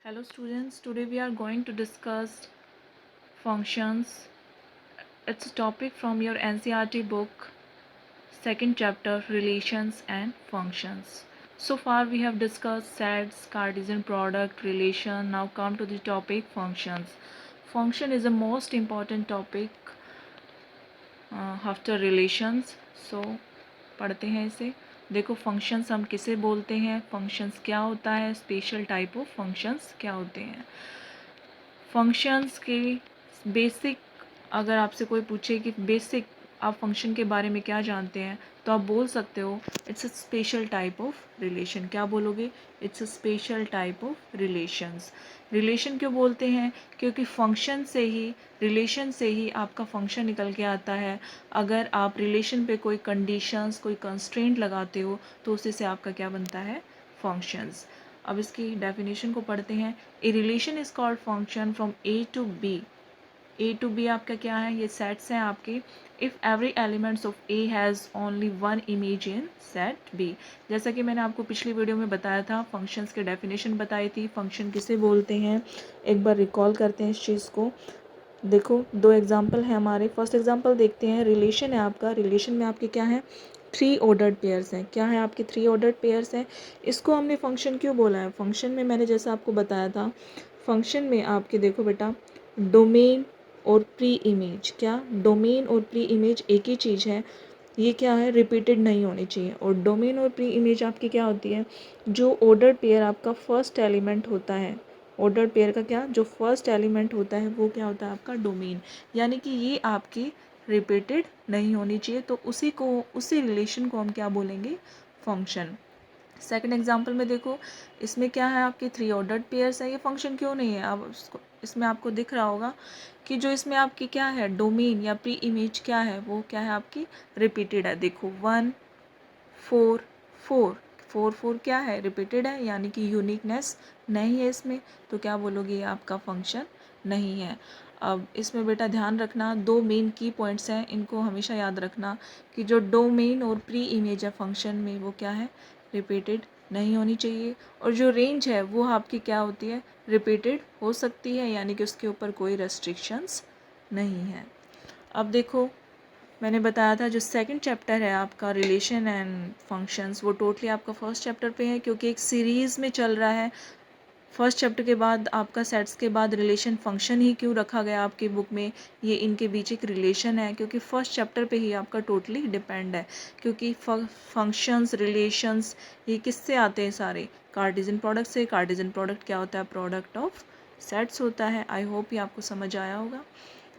Hello students, today we are going to discuss functions. It's a topic from your NCERT book, second chapter, relations and functions. So far we have discussed sets, Cartesian product, relation. Now come to the topic functions. Function is the most important topic after relations. So पढ़ते हैं इसे। देखो functions हम किसे बोलते हैं, functions क्या होता है, स्पेशल टाइप ऑफ फंक्शंस क्या होते हैं। फंक्शंस के बेसिक, अगर आपसे कोई पूछे कि बेसिक आप फंक्शन के बारे में क्या जानते हैं, तो आप बोल सकते हो it's a special type of relation. क्या बोलोगे? It's a special type of relations. Relation क्यों बोलते हैं? क्योंकि फंक्शन से ही, रिलेशन से ही आपका फंक्शन निकल के आता है। अगर आप रिलेशन पे कोई कंडीशंस, कोई कंस्ट्रेंट लगाते हो तो उसी से आपका क्या बनता है? फंक्शंस। अब इसकी डेफिनेशन को पढ़ते हैं। A relation is called function from A to B. A to B आपका क्या है? ये सेट्स हैं आपके। If every elements of A has only one image in set B. जैसा कि मैंने आपको पिछली वीडियो में बताया था, फंक्शंस के डेफिनेशन बताई थी, फंक्शन किसे बोलते हैं, एक बार रिकॉल करते हैं इस चीज़ को। देखो दो एग्जाम्पल हैं हमारे। फर्स्ट एग्जाम्पल देखते हैं। रिलेशन है आपका, रिलेशन में आपके क्या है? थ्री ऑर्डर्ड पेयर्स हैं। क्या है आपके? थ्री ऑर्डर्ड पेयर्स हैं। इसको हमने फंक्शन क्यों बोला है? फंक्शन में मैंने जैसा आपको बताया था, फंक्शन में आपके देखो बेटा, डोमेन और प्री इमेज, क्या डोमेन और प्री इमेज एक ही चीज़ है। ये क्या है? रिपीटेड नहीं होनी चाहिए। और डोमेन और प्री इमेज आपकी क्या होती है? जो ऑर्डर्ड पेयर आपका फर्स्ट एलिमेंट होता है, ऑर्डर्ड पेयर का क्या, जो फर्स्ट एलिमेंट होता है वो क्या होता है? आपका डोमेन। यानी कि ये आपकी रिपीटेड नहीं होनी चाहिए, तो उसी रिलेशन को हम क्या बोलेंगे? फंक्शन। सेकंड एग्जांपल में देखो, इसमें क्या है? आपके थ्री ऑर्डर्ड पेयर्स है। ये फंक्शन क्यों नहीं है? अब इसमें आपको दिख रहा होगा कि जो इसमें आपकी क्या है, डोमेन या प्री इमेज क्या है, वो क्या है आपकी? रिपीटेड है। देखो 1 4 4 4 4 क्या है? रिपीटेड है, यानी कि यूनिकनेस नहीं है इसमें, तो क्या बोलोगे? ये आपका फंक्शन नहीं है। अब इसमें बेटा ध्यान रखना, दो मेन की पॉइंट्स हैं, इनको हमेशा याद रखना कि जो डोमेन और प्री इमेज है फंक्शन में, वो क्या है? रिपीटेड नहीं होनी चाहिए। और जो रेंज है वो आपकी क्या होती है? रिपीटेड हो सकती है, यानी कि उसके ऊपर कोई रेस्ट्रिक्शंस नहीं है। अब देखो, मैंने बताया था जो सेकंड चैप्टर है आपका, रिलेशन एंड फंक्शंस, वो टोटली आपका फर्स्ट चैप्टर पे है, क्योंकि एक सीरीज़ में चल रहा है। फर्स्ट चैप्टर के बाद आपका सेट्स के बाद रिलेशन फंक्शन ही क्यों रखा गया आपकी बुक में? ये इनके बीच एक रिलेशन है, क्योंकि फर्स्ट चैप्टर पे ही आपका टोटली डिपेंड है। क्योंकि फंक्शंस, रिलेशंस, ये किससे आते हैं सारे? कार्टेशियन प्रोडक्ट से। कार्टेशियन प्रोडक्ट क्या होता है? प्रोडक्ट ऑफ सेट्स होता है। आई होप ये आपको समझ आया होगा।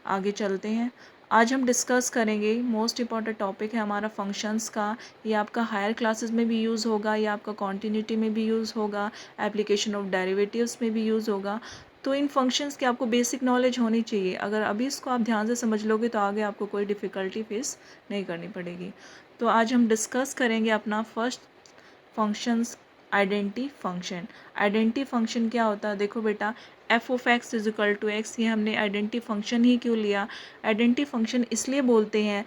आगे चलते हैं। आज हम डिस्कस करेंगे, मोस्ट इम्पॉर्टेंट टॉपिक है हमारा फंक्शंस का। ये आपका हायर क्लासेस में भी यूज़ होगा, ये आपका कॉन्टिन्यूटी में भी यूज़ होगा, एप्लीकेशन ऑफ डेरिवेटिव्स में भी यूज़ होगा। तो इन फंक्शंस की आपको बेसिक नॉलेज होनी चाहिए। अगर अभी इसको आप ध्यान से समझ लोगे तो आगे आपको कोई डिफ़िकल्टी फेस नहीं करनी पड़ेगी। तो आज हम डिस्कस करेंगे अपना first functions, identity function. Identity function क्या होता है? देखो बेटा, F of X is equal to X, ये हमने आइडेंटिटी फंक्शन ही क्यों लिया? आइडेंटिटी फंक्शन इसलिए बोलते हैं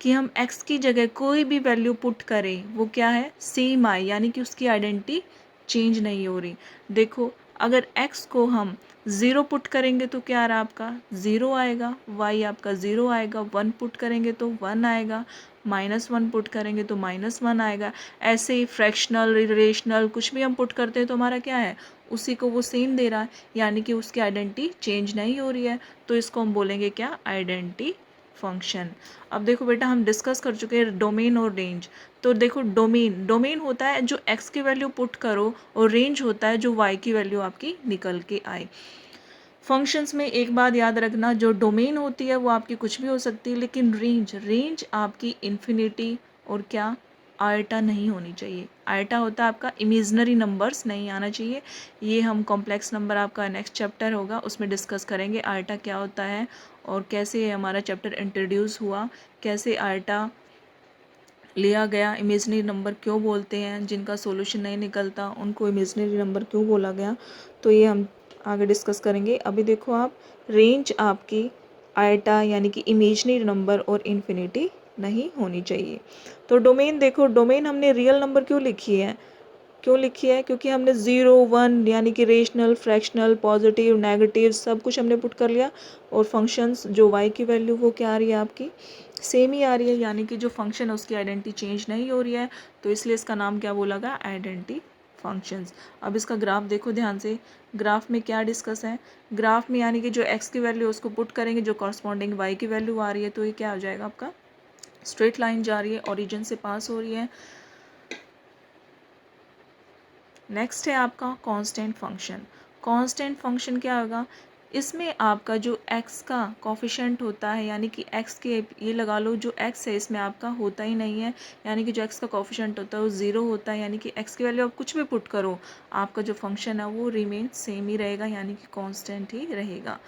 कि हम एक्स की जगह कोई भी वैल्यू पुट करें, वो क्या है? सेम आए, यानी कि उसकी आइडेंटिटी चेंज नहीं हो रही। देखो, अगर एक्स को हम ज़ीरो पुट करेंगे तो क्या रहा आपका? ज़ीरो आएगा। वाई आपका ज़ीरो आएगा। वन पुट करेंगे तो वन आएगा। माइनस वन पुट करेंगे तो माइनस वन आएगा। ऐसे ही फ्रैक्शनल, रेशनल, कुछ भी हम पुट करते हैं तो हमारा क्या है? उसी को वो सेम दे रहा है, यानी कि उसकी आइडेंटिटी चेंज नहीं हो रही है। तो इसको हम बोलेंगे क्या? Identity function. अब देखो बेटा, हम डिस्कस कर चुके हैं डोमेन और रेंज। तो देखो, डोमेन होता है जो एक्स की वैल्यू पुट करो, और रेंज होता है जो वाई की वैल्यू आपकी निकल के आए। फंक्शंस में एक बात याद रखना, जो डोमेन होती है वो आपकी कुछ भी हो सकती है, लेकिन रेंज आपकी इन्फिनिटी और क्या? आयटा नहीं होनी चाहिए। आयटा होता है आपका इमेजनरी नंबर्स, नहीं आना चाहिए। ये हम कॉम्प्लेक्स नंबर, आपका नेक्स्ट चैप्टर होगा उसमें डिस्कस करेंगे आयटा क्या होता है और कैसे ये हमारा चैप्टर इंट्रोड्यूस हुआ, कैसे आयटा लिया गया, इमेजनरी नंबर क्यों बोलते हैं, जिनका सॉल्यूशन नहीं निकलता उनको इमेजनरी नंबर क्यों बोला गया, तो ये हम आगे डिस्कस करेंगे। अभी देखो आप, रेंज आपकी आयटा यानी कि इमेजनरी नंबर और इन्फिनिटी नहीं होनी चाहिए। तो डोमेन देखो, डोमेन हमने रियल नंबर क्यों लिखी है? क्यों लिखी है? क्योंकि हमने 0, 1 यानी कि रेशनल, फ्रैक्शनल, पॉजिटिव, नेगेटिव सब कुछ हमने पुट कर लिया और फंक्शंस जो y की वैल्यू वो क्या आ रही है आपकी सेम ही आ रही है, यानी कि जो फंक्शन है उसकी आइडेंटिटी चेंज नहीं हो रही है, तो इसलिए इसका नाम क्या बोला गया? Identity functions. अब इसका ग्राफ देखो ध्यान से, ग्राफ में क्या डिस्कस है? ग्राफ में यानी कि जो x की वैल्यू उसको पुट करेंगे, जो कॉरस्पॉन्डिंग y की वैल्यू आ रही है, तो ये क्या हो जाएगा आपका? स्ट्रेट लाइन जा रही है, ओरिजिन से पास हो रही है। नेक्स्ट है आपका कांस्टेंट फंक्शन। कांस्टेंट फंक्शन क्या होगा? इसमें आपका जो x का कोफिशिएंट होता है, यानी कि x के ये लगा लो जो x है इसमें आपका होता ही नहीं है, यानी कि जो x का कोफिशिएंट होता है वो 0 होता है, यानी कि x की वैल्यू आप कुछ भी पुट करो आपका जो फंक्शन है वो रिमेन सेम ही रहेगा, यानी कि कांस्टेंट ही रहेगा।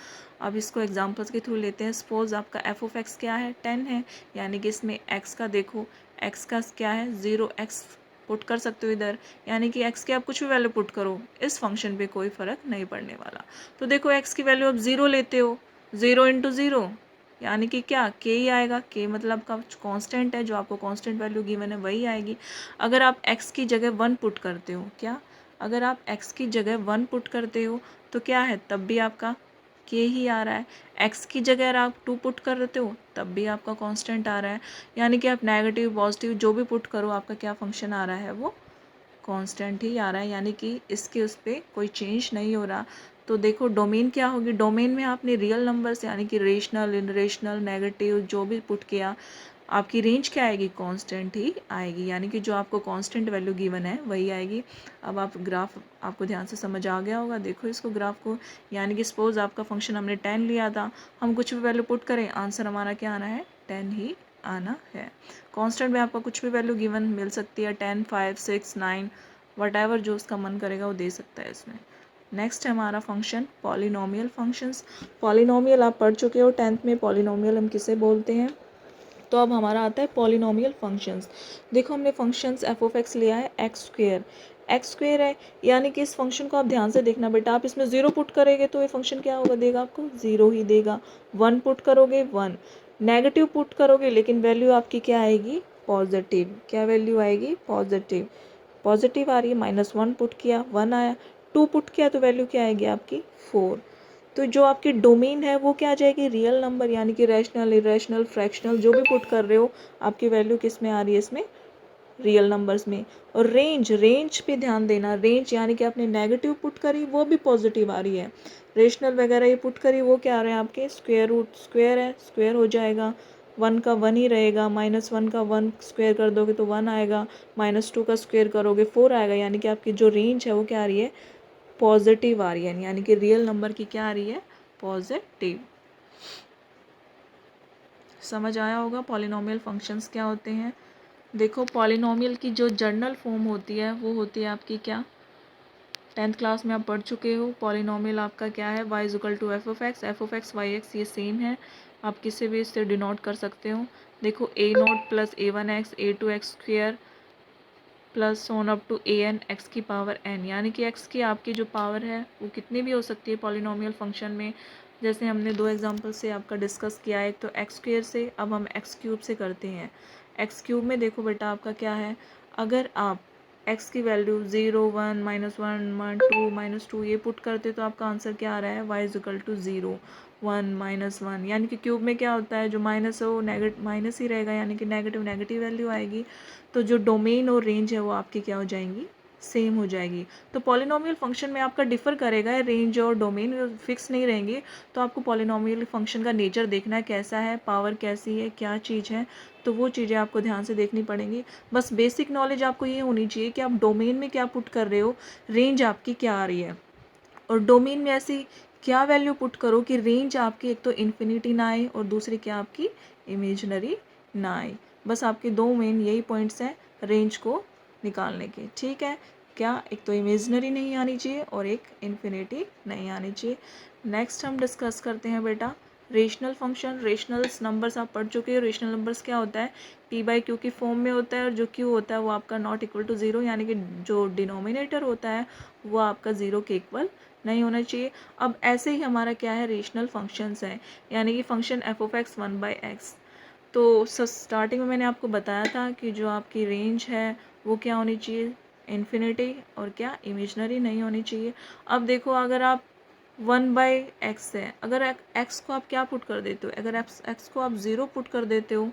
अब इसको एग्जांपल्स के थ्रू लेते हैं। सपोज आपका एफ ऑफ एक्स क्या है? 10 है, यानी कि इसमें x का देखो, x का क्या है? 0x पुट कर सकते हो इधर, यानी कि x की आप कुछ भी वैल्यू पुट करो इस फंक्शन पे कोई फ़र्क नहीं पड़ने वाला। तो देखो x की वैल्यू आप 0 लेते हो, 0 इंटू 0 यानी कि क्या? k ही आएगा। k मतलब का कांस्टेंट है, जो आपको कांस्टेंट वैल्यू गिवन है वही आएगी। अगर आप x की जगह 1 पुट करते हो, क्या? अगर आप x की जगह 1 पुट करते हो तो क्या है? तब भी आपका k ही आ रहा है। x की जगह अगर आप 2 पुट कर देते हो तब भी आपका कांस्टेंट आ रहा है, यानी कि आप नेगेटिव पॉजिटिव जो भी पुट करो आपका क्या फंक्शन आ रहा है? वो कांस्टेंट ही आ रहा है, यानी कि इसके उस पर कोई चेंज नहीं हो रहा। तो देखो डोमेन क्या होगी? डोमेन में आपने रियल नंबर्स यानी कि रेशनल, इनरेशनल, नेगेटिव जो भी पुट किया, आपकी रेंज क्या आएगी? कांस्टेंट ही आएगी, यानी कि जो आपको कांस्टेंट वैल्यू गिवन है वही आएगी। अब आप ग्राफ आपको ध्यान से समझ आ गया होगा, देखो इसको ग्राफ को, यानी कि सपोज आपका फंक्शन हमने 10 लिया था, हम कुछ भी वैल्यू पुट करें आंसर हमारा क्या आना है? 10 ही आना है। कांस्टेंट में आपका कुछ भी वैल्यू गिवन मिल सकती है, 10, 5, 6, 9 वट जो उसका मन करेगा वो दे सकता है इसमें। नेक्स्ट है हमारा फंक्शन पॉलिनोमियल फंक्शंस। पॉलिनोमियल आप पढ़ चुके हो 10th में, पॉलिनोमियल हम किसे बोलते हैं। तो अब हमारा आता है पॉलिनोमियल फंक्शंस। देखो हमने फंक्शंस एफ ऑफ एक्स लिया है एक्स स्क्वेयर है, यानी कि इस फंक्शन को आप ध्यान से देखना बेटा, आप इसमें 0 पुट करेंगे तो ये फंक्शन क्या होगा? देगा आपको 0 ही देगा। 1 पुट करोगे 1, नेगेटिव पुट करोगे लेकिन वैल्यू आपकी क्या आएगी? पॉजिटिव। क्या वैल्यू आएगी? पॉजिटिव। पॉजिटिव आ रही है, -1 पुट किया 1 आया, 2 पुट किया तो वैल्यू क्या आएगी आपकी? 4। तो जो आपकी डोमेन है वो क्या आ जाएगी? रियल नंबर, यानी कि रैशनल, इरेशनल, फ्रैक्शनल जो भी पुट कर रहे हो आपकी वैल्यू किस में आ रही है? इसमें रियल नंबर्स में। और रेंज पे ध्यान देना, रेंज यानी कि आपने नेगेटिव पुट करी वो भी पॉजिटिव आ रही है, रेशनल वगैरह ये पुट करी वो क्या आ रहे हैं आपके? स्क्वायर रूट, स्क्वायर है स्क्वायर हो जाएगा, 1 का 1 ही रहेगा, -1 का 1 स्क्वायर कर दोगे तो 1 आएगा, -2 का स्क्वायर करोगे 4 आएगा, यानी कि आपकी जो रेंज है वो क्या आ रही है? पॉजिटिव आ रही है, यानी कि रियल नंबर की क्या आ रही है? पॉजिटिव। समझ आया होगा पॉलिनोमियल फंक्शंस क्या होते हैं। देखो पॉलिनोमियल की जो जर्नल फॉर्म होती है वो होती है आपकी क्या? 10th क्लास में आप पढ़ चुके हो। पॉलिनोमियल आपका क्या है? y equal to F of X Y X ये सेम है, आप किसी भी इससे डिनोट कर सकते हो। देखो a0 plus a1x a2x square plus on up to an x की पावर n, यानी कि x की आपकी जो पावर है वो कितनी भी हो सकती है पॉलिनोमियल फंक्शन में। जैसे हमने 2 एग्जांपल से आपका डिस्कस किया है, एक तो एक्स स्क्वेयर से, अब हम एक्स क्यूब से करते हैं। एक्स क्यूब में देखो बेटा आपका क्या है, अगर आप x की वैल्यू 0, 1, -1, 2, -2 ये पुट करते तो आपका आंसर क्या आ रहा है? y इक्वल टू 0, 1, -1, यानी कि क्यूब में क्या होता है? जो माइनस है वो माइनस ही रहेगा, यानी कि नेगेटिव नेगेटिव वैल्यू आएगी। तो जो डोमेन और रेंज है वो आपकी क्या हो जाएंगी? सेम हो जाएगी। तो पॉलिनोमियल फंक्शन में आपका डिफर करेगा, रेंज और डोमेन फिक्स नहीं रहेंगे। तो आपको पॉलिनोमियल फंक्शन का नेचर देखना है, कैसा है, पावर कैसी है, क्या चीज़ है, तो वो चीज़ें आपको ध्यान से देखनी पड़ेंगी। बस बेसिक नॉलेज आपको ये होनी चाहिए कि आप डोमेन में क्या पुट कर रहे हो, रेंज आपकी क्या आ रही है, और डोमेन में ऐसी क्या वैल्यू पुट करो कि रेंज आपकी एक तो इन्फिनिटी ना आए और दूसरी क्या आपकी इमेजनरी ना आए। बस आपके 2 मेन यही पॉइंट्स हैं रेंज को निकालने के, ठीक है। क्या? एक तो इमेजनरी नहीं आनी चाहिए और एक इन्फिनिटी नहीं आनी चाहिए। नेक्स्ट हम डिस्कस करते हैं बेटा रेशनल फंक्शन। रेशनल्स नंबर्स आप पढ़ चुके हो। रेशनल नंबर्स क्या होता है? p/q की फॉर्म में होता है, और जो q होता है वो आपका नॉट इक्वल टू 0, यानी कि जो डिनोमिनेटर होता है वो आपका 0 के इक्वल नहीं होना चाहिए। अब ऐसे ही हमारा क्या है? रेशनल फंक्शंस हैं, यानी कि function F of x 1/x। तो स्टार्टिंग में मैंने आपको बताया था कि जो आपकी रेंज है वो क्या होनी चाहिए? इन्फिनिटी और क्या इमेजनरी नहीं होनी चाहिए। अब देखो अगर आप 1/x है, अगर x को आप क्या पुट कर देते हो, अगर x को आप 0 पुट कर देते हो,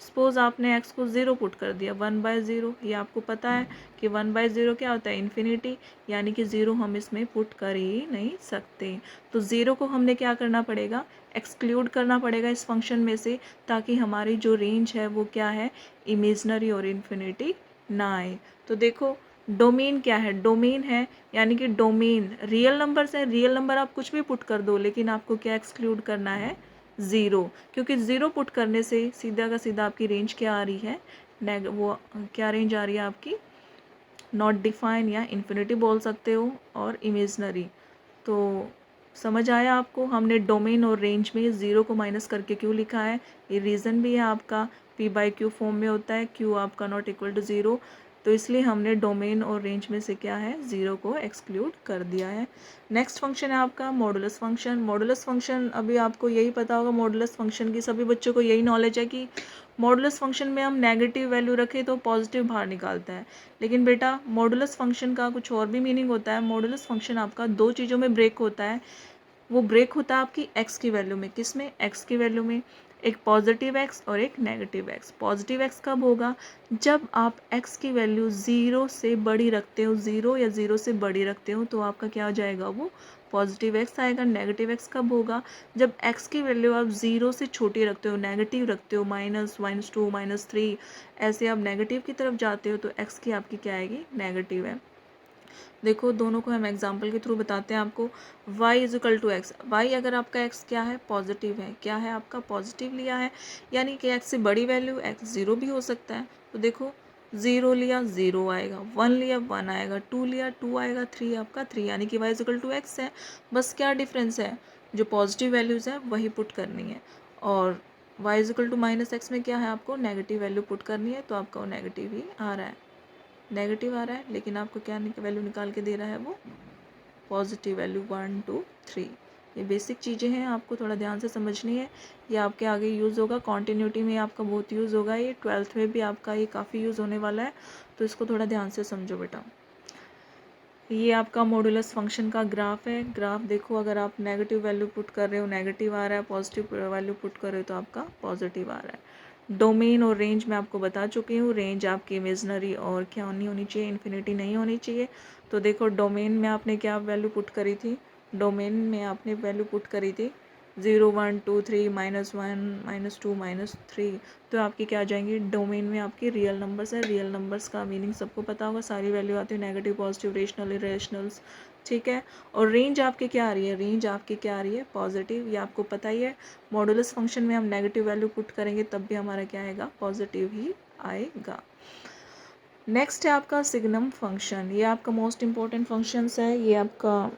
सपोज आपने x को 0 पुट कर दिया 1/0, ये आपको पता है कि 1/0 क्या होता है इन्फिनिटी, यानी कि 0 हम इसमें पुट कर ही नहीं सकते। तो 0 को हमने क्या करना पड़ेगा, एक्सक्लूड करना पड़ेगा इस फंक्शन में से, ताकि हमारी जो रेंज है वो क्या है, इमेजनरी और इन्फिनिटी ना आए। तो देखो डोमेन क्या है, डोमेन है यानी कि डोमेन रियल नंबर्स है, रियल नंबर आप कुछ भी पुट कर दो, लेकिन आपको क्या एक्सक्लूड करना है, 0, क्योंकि 0 पुट करने से सीधा का सीधा आपकी रेंज क्या आ रही है, वो क्या रेंज आ रही है आपकी, नॉट डिफाइन या इन्फिनिटी बोल सकते हो, और इमेजनरी। तो समझ आया आपको, हमने डोमेन और रेंज में 0 को माइनस करके क्यों लिखा है, ये रीज़न भी है आपका, p/q फॉर्म में होता है, q आपका नॉट इक्वल टू 0, तो इसलिए हमने डोमेन और रेंज में से क्या है, 0 को एक्सक्लूड कर दिया है। नेक्स्ट फंक्शन है आपका मॉडुलस फंक्शन। मॉडुलस फंक्शन अभी आपको यही पता होगा, मॉडुलस फंक्शन की सभी बच्चों को यही नॉलेज है कि मॉडुलस फंक्शन में हम नेगेटिव वैल्यू रखें तो पॉजिटिव बाहर निकालता है। लेकिन बेटा मॉडुलस फंक्शन का कुछ और भी मीनिंग होता है। मॉडुलस फंक्शन आपका दो चीज़ों में ब्रेक होता है, वो ब्रेक होता है आपकी x की वैल्यू में। किस में, x की वैल्यू में, एक पॉजिटिव x और एक नेगेटिव x। पॉजिटिव x कब होगा, जब आप x की वैल्यू 0 से बड़ी रखते हो, 0 या 0 से बड़ी रखते हो, तो आपका क्या हो जाएगा, वो पॉजिटिव x आएगा। नेगेटिव x कब होगा, जब x की वैल्यू आप 0 से छोटी रखते हो, नेगेटिव रखते हो, -2 -3 ऐसे आप नेगेटिव की तरफ जाते हो, तो x की आपकी क्या आएगी, नेगेटिव है। देखो दोनों को हम एग्जाम्पल के थ्रू बताते हैं आपको। y is equal to X, Y अगर आपका x क्या है, पॉजिटिव है, क्या है आपका पॉजिटिव लिया है, यानी कि x से बड़ी वैल्यू x 0 भी हो सकता है। तो देखो 0 लिया 0 आएगा, 1 लिया 1 आएगा, 2 लिया 2 आएगा, 3 आपका 3, यानी कि y is equal to X है। बस क्या डिफरेंस है, जो पॉजिटिव वैल्यूज़ है वही पुट करनी है, और y is equal to -x में क्या है, आपको नेगेटिव वैल्यू पुट करनी है, तो आपका वो नेगेटिव ही आ रहा है, नेगेटिव आ रहा है, लेकिन आपको क्या वैल्यू निकाल के दे रहा है, वो पॉजिटिव वैल्यू 1 2 3। ये बेसिक चीज़ें हैं, आपको थोड़ा ध्यान से समझनी है, ये आपके आगे यूज़ होगा, कॉन्टिन्यूटी में आपका बहुत यूज़ होगा, ये 12th में भी आपका ये काफ़ी यूज़ होने वाला है, तो इसको थोड़ा ध्यान से समझो बेटा। ये आपका मॉडुलस फंक्शन का ग्राफ है। ग्राफ देखो, अगर आप नेगेटिव वैल्यू पुट कर रहे हो नेगेटिव आ रहा है, पॉजिटिव वैल्यू पुट कर रहे हो तो आपका पॉजिटिव आ रहा है। डोमेन और रेंज मैं आपको बता चुकी हूँ, रेंज आपकी इमेजनरी और क्या नहीं होनी चाहिए, इन्फिनिटी नहीं होनी चाहिए। तो देखो डोमेन में आपने क्या वैल्यू पुट करी थी, डोमेन में आपने वैल्यू पुट करी थी 0 1 2 3 -1 -2 -3, तो आपकी क्या आ जाएंगी, डोमेन में आपकी रियल नंबर्स है। रियल नंबर्स का मीनिंग सबको पता होगा, सारी वैल्यू आती है, नेगेटिव पॉजिटिव रेशनल इरेशनल्स, ठीक है। और रेंज आपकी क्या आ रही है, रेंज आपकी क्या आ रही है, पॉजिटिव, ये आपको पता ही है। मॉडुलस फंक्शन में हम नेगेटिव वैल्यू पुट करेंगे तब भी हमारा क्या आएगा, पॉजिटिव ही आएगा। नेक्स्ट है आपका सिग्नम फंक्शन, ये आपका मोस्ट इंपॉर्टेंट फंक्शंस है। ये आपका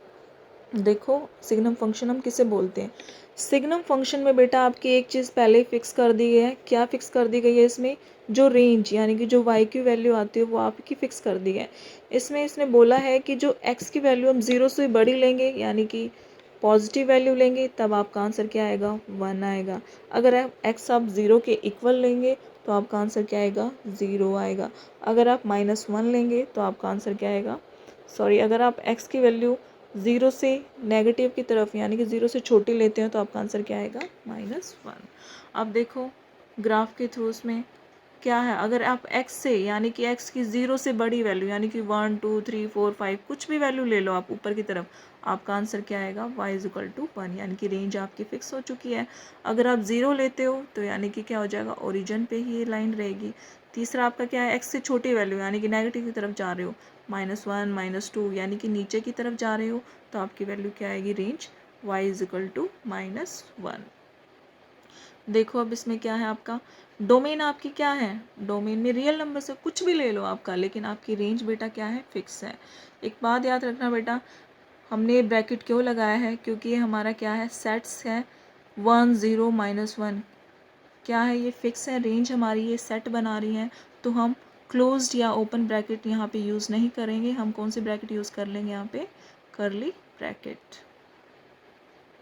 देखो सिग्नम फंक्शन हम किसे बोलते हैं, सिग्नम फंक्शन में बेटा आपकी एक चीज़ पहले ही फिक्स कर दी है। क्या फिक्स कर दी गई है इसमें, जो रेंज यानी कि जो y की वैल्यू आती है वो आपकी फिक्स कर दी है। इसमें इसने बोला है कि जो x की वैल्यू हम 0 से बड़ी लेंगे, यानी कि पॉजिटिव वैल्यू लेंगे, तब आपका आंसर क्या आएगा, 1 आएगा। अगर x आप 0 के इक्वल लेंगे तो आपका आंसर क्या आएगा, 0 आएगा। अगर आप -1 लेंगे तो आपका आंसर क्या आएगा, सॉरी, अगर आप x की वैल्यू 0 से नेगेटिव की तरफ यानी कि 0 से छोटी लेते हैं तो आपका आंसर क्या आएगा, -1। अब देखो ग्राफ के थ्रू उसमें क्या है, अगर आप x से यानी कि x की 0 से बड़ी वैल्यू यानी कि 1 2 3 4 5 कुछ भी वैल्यू ले लो आप ऊपर की तरफ, आपका आंसर क्या आएगा, y इज इक्वल टू 1, यानी कि रेंज आपकी फिक्स हो चुकी है। अगर आप 0 लेते हो तो यानी कि क्या हो जाएगा, ओरिजिन पे ही ये लाइन रहेगी। तीसरा आपका क्या है, x से छोटी वैल्यू यानी कि नेगेटिव की तरफ जा रहे हो, -1 -2 यानी कि नीचे की तरफ जा रहे हो, तो आपकी वैल्यू क्या आएगी, range y is equal to -1। देखो अब इसमें क्या है आपका, डोमेन आपकी क्या है, डोमेन में रियल नंबर से कुछ भी ले लो आपका, लेकिन आपकी रेंज बेटा क्या है, फिक्स है। एक बात याद रखना बेटा, हमने ब्रैकेट क्यों लगाया है, क्योंकि ये हमारा क्या है, सेट्स है, 1 0 -1 क्या है, ये फिक्स है, रेंज हमारी ये सेट बना रही है, तो हम क्लोज्ड या ओपन ब्रैकेट यहाँ पे यूज़ नहीं करेंगे। हम कौन सी ब्रैकेट यूज़ कर लेंगे यहाँ पे, कर्ली ब्रैकेट।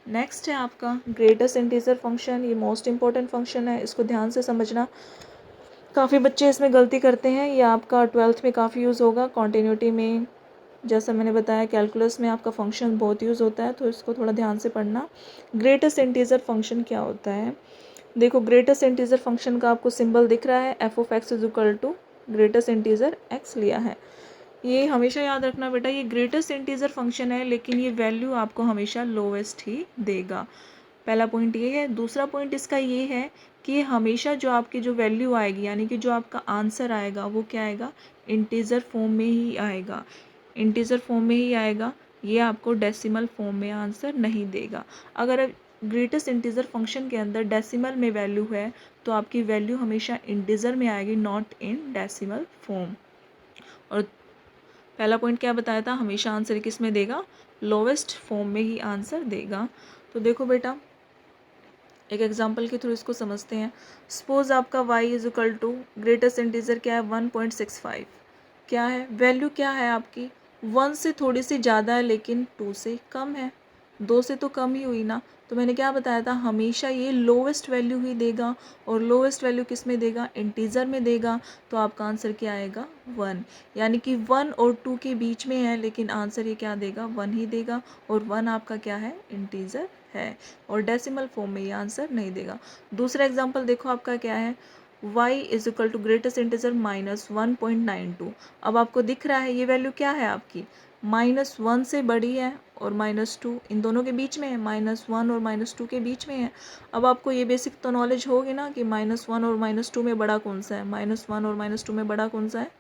नेक्स्ट है आपका ग्रेटेस्ट इंटीजर फंक्शन, ये मोस्ट इंपॉर्टेंट फंक्शन है, इसको ध्यान से समझना। काफ़ी बच्चे इसमें गलती करते हैं, ये आपका 12th में काफ़ी यूज़ होगा। कॉन्टिन्यूटी में जैसा मैंने बताया, कैलकुलस में आपका फंक्शन बहुत यूज़ होता है, तो इसको थोड़ा ध्यान से पढ़ना। ग्रेटेस्ट इंटीजर फंक्शन क्या होता है? देखो, ग्रेटेस्ट इंटीजर फंक्शन का आपको सिंबल दिख रहा है, F of X is equal to greatest integer X लिया है। ये हमेशा याद रखना बेटा, ये ग्रेटेस्ट इंटीजर फंक्शन है, लेकिन ये वैल्यू आपको हमेशा लोवेस्ट ही देगा। पहला पॉइंट ये है। दूसरा पॉइंट इसका ये है कि हमेशा जो आपकी जो वैल्यू आएगी, यानी कि जो आपका आंसर आएगा, वो क्या आएगा? इंटीजर फॉर्म में ही आएगा। इंटीजर फॉर्म में ही आएगा, ये आपको डेसिमल फॉर्म में आंसर नहीं देगा। अगर ग्रेटेस्ट इंटीजर फंक्शन के अंदर डेसिमल में वैल्यू है, तो आपकी वैल्यू हमेशा इंटीजर में आएगी, नॉट इन डेसिमल फॉर्म। और पहला पॉइंट क्या बताया था? हमेशा आंसर किस में देगा? लोवेस्ट फॉर्म में ही आंसर देगा। तो देखो बेटा, एक एग्जांपल के थ्रू इसको समझते हैं। सपोज आपका y is equal to greatest integer क्या है? 1.65। क्या है वैल्यू? क्या है आपकी? 1 से थोड़ी सी ज़्यादा है, लेकिन 2 से कम है। 2 से तो कम ही हुई ना। तो मैंने क्या बताया था? हमेशा ये लोवेस्ट वैल्यू ही देगा, और लोवेस्ट वैल्यू किस में देगा? इंटीजर में देगा। तो आपका आंसर क्या आएगा? 1। यानी कि 1 और 2 के बीच में है, लेकिन आंसर ये क्या देगा? 1 ही देगा। और 1 आपका क्या है? इंटीजर है, और डेसिमल फॉर्म में ये आंसर नहीं देगा। दूसरा एग्जांपल देखो, आपका क्या है? y is equal to greatest integer -1.92। अब आपको दिख रहा है ये वैल्यू क्या है आपकी? -1 से बड़ी है, और -2 इन दोनों के बीच में है। -1 और -2 के बीच में है। अब आपको ये बेसिक तो नॉलेज होगी ना कि -1 और -2 में बड़ा कौन सा है? -1 और -2 में बड़ा कौन सा है?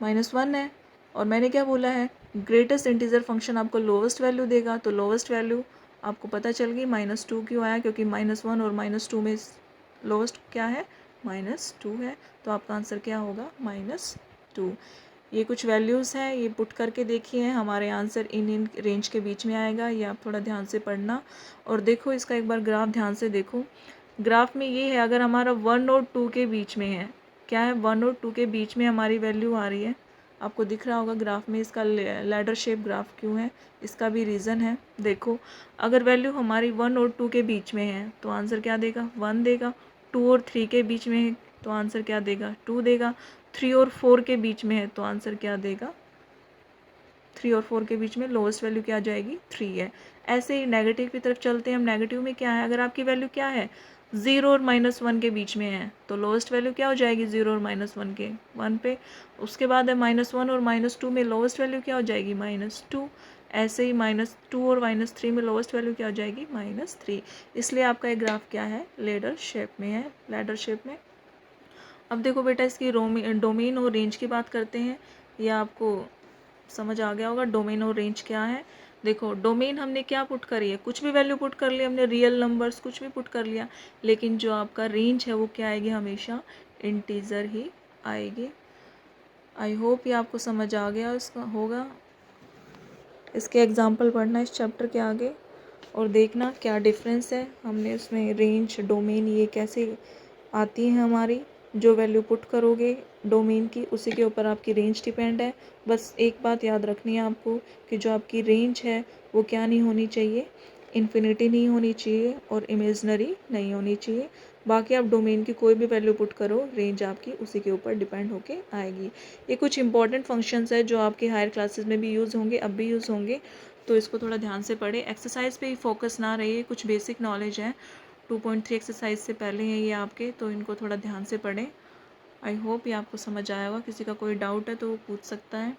-1 है। और मैंने क्या बोला है? ग्रेटेस्ट इंटीजर फंक्शन आपको लोवेस्ट वैल्यू देगा। तो लोवेस्ट वैल्यू आपको पता चल गई। -2 क्यों आया? क्योंकि -1 और -2 में लोवेस्ट क्या है? -2 है। तो आपका आंसर क्या होगा? -2। ये कुछ वैल्यूज़ हैं, ये पुट करके देखिए, हमारे आंसर इन रेंज के बीच में आएगा। ये आप थोड़ा ध्यान से पढ़ना। और देखो इसका एक बार ग्राफ ध्यान से देखो। ग्राफ में ये है, अगर हमारा 1 और 2 के बीच में है, क्या है? 1 और 2 के बीच में हमारी वैल्यू आ रही है। आपको दिख रहा होगा ग्राफ में। इसका लैडर शेप ग्राफ क्यों है? इसका भी रीज़न है। देखो, अगर वैल्यू हमारी 1 और 2 के बीच में है, तो आंसर क्या देगा? 1 देगा। 2 और 3 के बीच में है, तो आंसर क्या देगा? 2 देगा। 3 और 4 के बीच में है, तो आंसर क्या देगा? 3 और 4 के बीच में लोवेस्ट वैल्यू क्या आ जाएगी? 3 है। ऐसे ही नेगेटिव की तरफ चलते हैं हम। नेगेटिव में क्या है? अगर आपकी वैल्यू क्या है? 0 और -1 के बीच में है, तो लोवेस्ट वैल्यू क्या हो जाएगी? 0 और -1 के 1 पे। उसके बाद है -1 और -2 में लोवेस्ट वैल्यू क्या हो जाएगी? -2। ऐसे ही -2 और -3 में लोवेस्ट वैल्यू क्या हो जाएगी? -3। इसलिए आपका ये ग्राफ क्या है? लैडर शेप में है, लैडर शेप में। अब देखो बेटा, इसकी डोमेन और रेंज की बात करते हैं। ये आपको समझ आ गया होगा डोमेन और रेंज क्या है। देखो, डोमेन हमने क्या पुट करी है? कुछ भी वैल्यू पुट कर लिया हमने, रियल नंबर्स कुछ भी पुट कर लिया। लेकिन जो आपका रेंज है वो क्या आएगी? हमेशा इंटीजर ही आएगी। आई होप ये आपको समझ आ गया इसका होगा। इसके एग्जाम्पल पढ़ना इस चैप्टर के आगे, और देखना क्या डिफरेंस है। हमने उसमें रेंज, डोमेन ये कैसे आती है हमारी। जो वैल्यू पुट करोगे डोमेन की, उसी के ऊपर आपकी रेंज डिपेंड है। बस एक बात याद रखनी है आपको कि जो आपकी रेंज है वो क्या नहीं होनी चाहिए? इन्फिनिटी नहीं होनी चाहिए, और इमेजनरी नहीं होनी चाहिए। बाकी आप डोमेन की कोई भी वैल्यू पुट करो, रेंज आपकी उसी के ऊपर डिपेंड होके आएगी। ये कुछ इंपॉर्टेंट फंक्शंस है जो आपके हायर क्लासेस में भी यूज़ होंगे, अब भी यूज़ होंगे। तो इसको थोड़ा ध्यान से पढ़े। एक्सरसाइज पे ही फोकस ना रहिए, कुछ बेसिक नॉलेज है। 2.3 एक्सरसाइज से पहले हैं ये आपके, तो इनको थोड़ा ध्यान से पढ़ें। आई होप ये आपको समझ आया होगा। किसी का कोई डाउट है तो वो पूछ सकता है।